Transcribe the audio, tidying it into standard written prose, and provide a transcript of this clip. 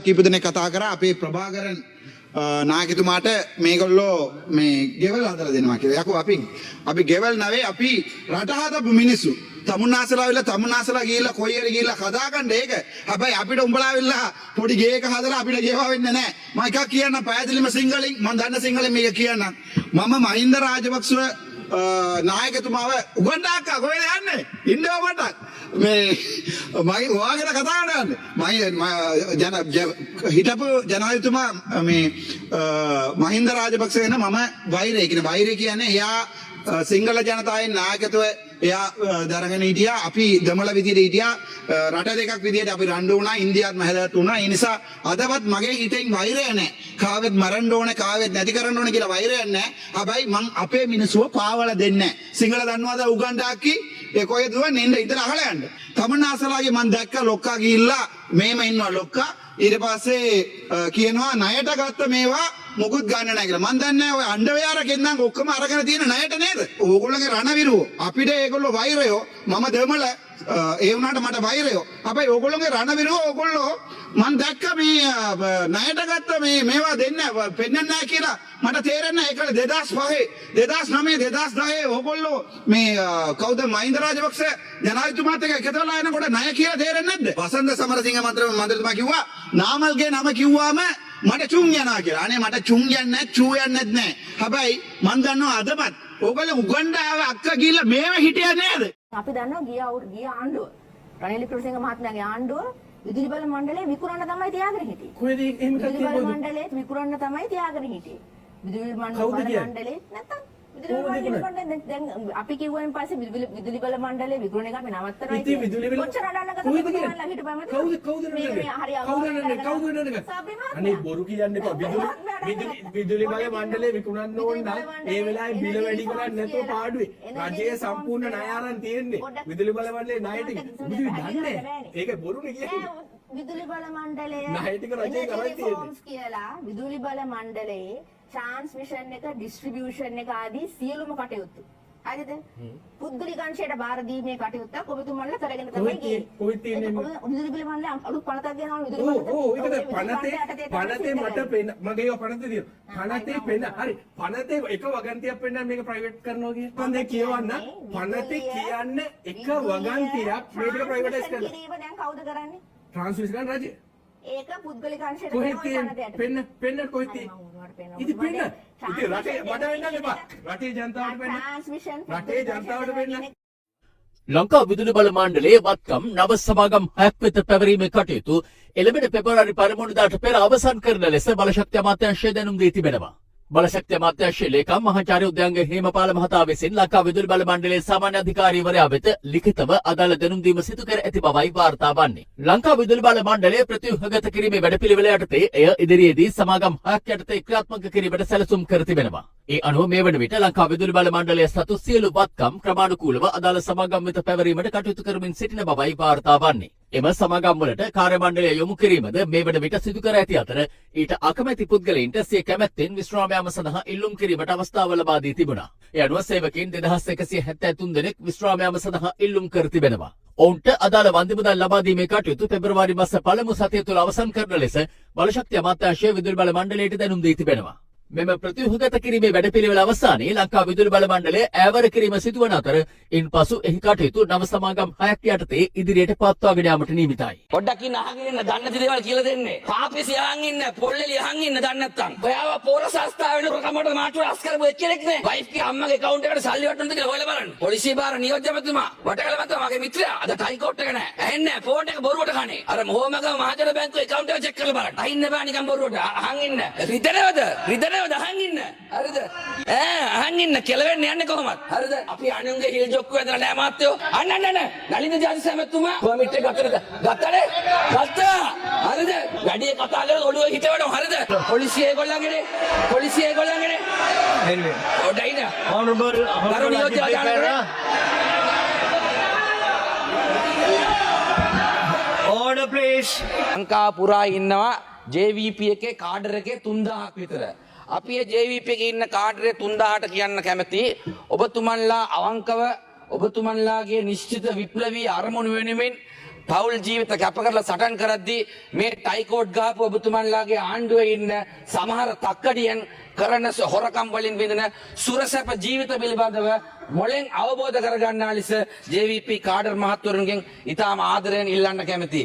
කීප දෙනෙක් කතා කරා අපේ ප්‍රභාකරන් නායකතුමාට මේගොල්ලෝ මේ ගෙවල් හදලා දෙනවා කියලා. යකෝ අපි ගෙවල් නැවේ අපි රට හදපු මිනිස්සු. තමුන්නාසලා වෙලා තමුන්නාසලා ගිහිල්ලා කොයියර ගිහිල්ලා හදාගන්න ඒක. හැබැයි අපිට උඹලා වෙලා පොඩි ගේක හදලා අපිට ගෙවා වෙන්නේ නැහැ. මම එකක් කියන්න පැහැදිලිම සිංහලෙන් මම දන්න සිංහලෙන් මේක කියන්න. මම මහින්ද රාජපක්ෂව නායකතුමාව උගන්ඩාක්ක කොහෙද යන්නේ? ඉන්නවා මටක්. මේ මගේ ඔයාගෙන කතා කරන්නේ. හිටපු ජනාධිපතිතුමා මේ මහින්ද රාජපක්ෂ වෙන මම වෛරය කියන්නේ එයා සිංහල ජනතාවේ නායකත්වය එයා දරගෙන හිටියා. අපි දමල විදියට හිටියා. රට දෙකක් විදියට අපි රණ්ඩු වුණා. ඉන්දියාත් මහදත් වුණා. ඒ නිසා අදවත් මගේ හිතෙන් වෛරය නැහැ. කාවෙත් මරන්න ඕනේ, කාවෙත් නැති කරන්න ඕනේ කියලා වෛරයක් නැහැ. හැබැයි මං අපේ මිනිස්සුව පාවලා දෙන්නේ නැහැ. සිංහල දන්නවද උගන්ඩාක්කි? ඒ කොහෙද දුවන්නේ? ඉන්න ඉතල අහලා යන්න. තමන්නාසලාගේ මං දැක්ක ලොක්කා ගිහිල්ලා මේම ඉන්නවා ලොක්කා. ඊට පස්සේ කියනවා ණයට ගත්ත මේවා මොකුත් ගන්න නැහැ කියලා. මන් දන්නේ නැහැ ඔය අණ්ඩවයාර කෙන්නම් ඔක්කොම අරගෙන තියෙන ණයට නේද? ඕගොල්ලෝගේ රණවිරුවෝ. අපිට ඒගොල්ලෝ වෛරයෝ. මම දෙමළ ඒ වුණාට මට වෛරයෝ. හැබැයි ඕගොල්ලෝගේ රණවිරුවෝ ඕගොල්ලෝ මන් දැක්ක මේ ණයට ගත්ත මේවා දෙන්න පෙන්නන්නේ නැහැ කියලා මට තේරෙන්නේ නැහැ. ඒකල 2005 2009 2010 ඕගොල්ලෝ මේ කවුද මහින්ද රාජපක්ෂ ජනාධිපතිතුමාත් එක්ක එකතලා යනකොට ණය කියලා තේරෙන්නේ නැද්ද? වසන්ත සමරසිංහ මන්ත්‍රීතුමා කිව්වා නාමල්ගේ නම කිව්වම මට චුන් යනවා කියලා. අනේ මට චුන් යන්නේ නැහැ, චූ යන්නේ නැහැ. හැබැයි මන් දන්නවා අදපත් ඕගොල්ලෝ උගන්ඩාව අක්ක ගිහිල්ලා මේව හිටියේ නේද? අපි දන්නවා ගිය ආණ්ඩුව රනිල් වික්‍රමසිංහ මහත්මයාගේ ආණ්ඩුව විදුලි බල මණ්ඩලය විකුණන්න තමයි තියාගෙන හිටියේ. කොහෙද එහෙම විදුලි බල මණ්ඩලයේ විකුණන්න තමයි තියාගෙන හිටියේ. විදුලි මණ්ඩලයේ නැත්තම් විදුලි මණ්ඩලයේ දැන් අපි කිව්වෙන් පස්සේ විදුලි බල මණ්ඩලයේ විකුණන එක අපි නවත්තනවා. ඉතින් විදුලි බල කොච්චර අඩන්නකද කවුද අනේ බොරු කියන්න එපා. විදුලි බල මණ්ඩලයේ විකුණන්න ඕන නම් ඒ වෙලාවේ බිල වැඩි කරන්නේ නැතුව පාඩුවේ රජයේ සම්පූර්ණ ණය ආරන් තියෙන්නේ විදුලි බල මණ්ඩලයේ ණය ටික විදුලි දන්නේ ඒක බොරුනේ කියන්නේ. විදුලි බල මණ්ඩලයේ ණය ටික රජයේ කරන් තියෙන්නේ කියලා විදුලි බල මණ්ඩලයේ ට්‍රාන්ස්මිෂන් එක ඩිස්ට්‍රිබියුෂන් එක ආදී සියලුම කටයුතු හරිද පුද්ගලික අංශයට බාර දීමේ කටයුත්තක් ඔබතුමන්ලා කරගෙන තමයි ගියේ. කොහෙද තියෙන්නේ විදුලි බල මණ්ඩලය අලුත් පනතක් ගෙනවන විදුලි මණ්ඩලය. ඒක පනතේ මට පෙන්න මගේ ඒවා පනතේ තියෙනවා. පනතේ පෙන්න හරි පනතේ එක වගන්තියක් පෙන්නන්න මේක ප්‍රයිවට් කරනවා කියන්නේ. මම දැන් කියවන්න පනතේ කියන්නේ එක වගන්තියක් මේක ප්‍රයිවටයිස් කරනවා. ඒක දැන් කවුද කරන්නේ? ට්‍රාන්ස්මිෂන් රජය. ඒක පුද්ගලික අංශයට කොහෙද තියෙන්නේ? පෙන්න කොහෙද තියෙන්නේ? ඉතින් පෙන්න. ඉතින් රටේ බඩ වෙන්නන්න එපා. රටේ ජනතාවට පෙන්න. රටේ ජනතාවට පෙන්න. ලංකා විදුලි බල මණ්ඩලයේ වත්කම් නව සමාගම් 6ක් වෙත පැවරීමේ කටයුතු එළඹෙන පෙබරවාරි 1 වෙනිදාට පෙර අවසන් කරන ලෙස බලශක්ති අමාත්‍යාංශය දැනුම් දී තිබෙනවා. බලශක්ති අමාත්‍යාංශයේ ලේකම් මහාචාර්ය උද්‍යංග හේමපාල මහතා විසින් ලංකා විදුලි බල මණ්ඩලයේ සාමාන්‍ය අධිකාරීවරයා වෙත ලිඛිතව අදාළ දැනුම් දීම සිදු කර ඇති බවයි වාර්තා වන්නේ. ලංකා විදුලි බල මණ්ඩලය ප්‍රතිව්‍යුහගත කිරීමේ වැඩපිළිවෙල යටතේ එය ඉදිරියේදී සමාගම් 6ක් යටතේ ක්‍රියාත්මක කිරීමට සැලසුම් කර තිබෙනවා. ඒ අනුව මේ වන විට ලංකා විදුලි බල මණ්ඩලය සතු සියලු වත්කම් ක්‍රමානුකූලව අදාළ සමාගම් වෙත පැවරීමට කටයුතු කරමින් සිටින බවයි වාර්තා වන්නේ. එම සමාගම් වලට කාර්ය මණ්ඩලය යොමු කිරීමද මේ වන විට සිදු කර ඇති අතර ඊට අකමැති පුද්ගලයින්ට සිය කැමැත්තෙන් විශ්‍රාම යාම සඳහා ඉල්ලුම් කිරීමට අවස්ථාව ලබා දී තිබුණා. ඒ අනුව සේවකයන් 2173 දෙනෙක් විශ්‍රාම යාම සඳහා ඉල්ලුම් කර තිබෙනවා. ඔවුන්ට අදාළ වන්දි මුදල් ලබා දීමේ කටයුතු පෙබරවාරි මාස පළමු සතිය තුළ අවසන් කරන ලෙස බලශක්ති අමාත්‍යාංශය විදුලි බල මණ්ඩලයට දැනුම් දී තිබෙනවා. මෙම ප්‍රතිව්‍යුහගත කිරීමේ වැඩපිළිවෙල අවසානයේ ලංකා විදුලි බල මණ්ඩලය ඈවර කිරීම සිදුවන අතර ඉන්පසු එහි කටයුතු නව සමාගම් 6ක් යටතේ ඉදිරියට පවත්වාගෙන යාමට නියමිතයි. පොඩ්ඩක් ඉන්න අහගෙන ඉන්න දන්නේ නැති දේවල් කියලා දෙන්නේ. පාපිසි අහන් ඉන්න පොල්ලෙලි අහන් ඉන්න දන්නේ නැත්තම්. ඔයාව පොර සංස්ථාවේ රොකමඩ මාට්ටු අස් කරපු එක්කෙනෙක් නේ. වයිෆ් ගේ අම්මගේ account එකට සල්ලි වටනද කියලා හොයලා බලන්න. පොලිසිය බාර නියෝජ්‍යපතිතුමා වටකල මත මගේ මිත්‍රයා අද ටයි කෝට් එක නැහැ. ඇහෙන්නේ ෆෝන් එක බොරුවට කන්නේ. අර මොහොමගම මහජන බැංකුවේ account එක චෙක් කරලා බලන්න. අහින්න බෑ නිකන් බොරුවට. අහන් ඉන්න. රිදෙනවද අහන් ඉන්න. හරිද අහන් ඉන්න කෙලවෙන්න යන්නේ කොහොමද හරිද අපි අනුන්ගේ හිල් ජොක්කු ඇදලා නෑ මාත්‍යෝ අන්න නලින්ද ජාති සමතුමා කොමිට එක ගත්තද ගත්තා හරිද වැඩි කතා කරලා ඔළුවේ හිටවනවා හරිද පොලිසිය ඒගොල්ලන්ගේ එන්නේ ඔඩයින honorable order please ලංකා පුරා ඉන්නවා JVP එකේ කාඩර් එකේ 3000ක් විතර අපි ඒ JVP එකේ ඉන්න කාඩරේ 3000ට කියන්න කැමති ඔබතුමන්ලා අවංකව ඔබතුමන්ලාගේ නිශ්චිත විප්ලවී අරමුණු වෙනුවෙන් පෞල් ජීවිත කැප කරලා සටන් කරද්දී මේ ටයිකෝඩ් ගහපු ඔබතුමන්ලාගේ ආණ්ඩුවේ ඉන්න සමහර තක්කඩියන් කරන හොරකම් වලින් විඳින සුරසැප ජීවිත පිළිබඳව මොලෙන් අවබෝධ කරගන්නා ලෙස JVP කාඩර් මහත්වරුන්ගෙන් ඉතාම ආදරයෙන් ඉල්ලන්න කැමැතියි.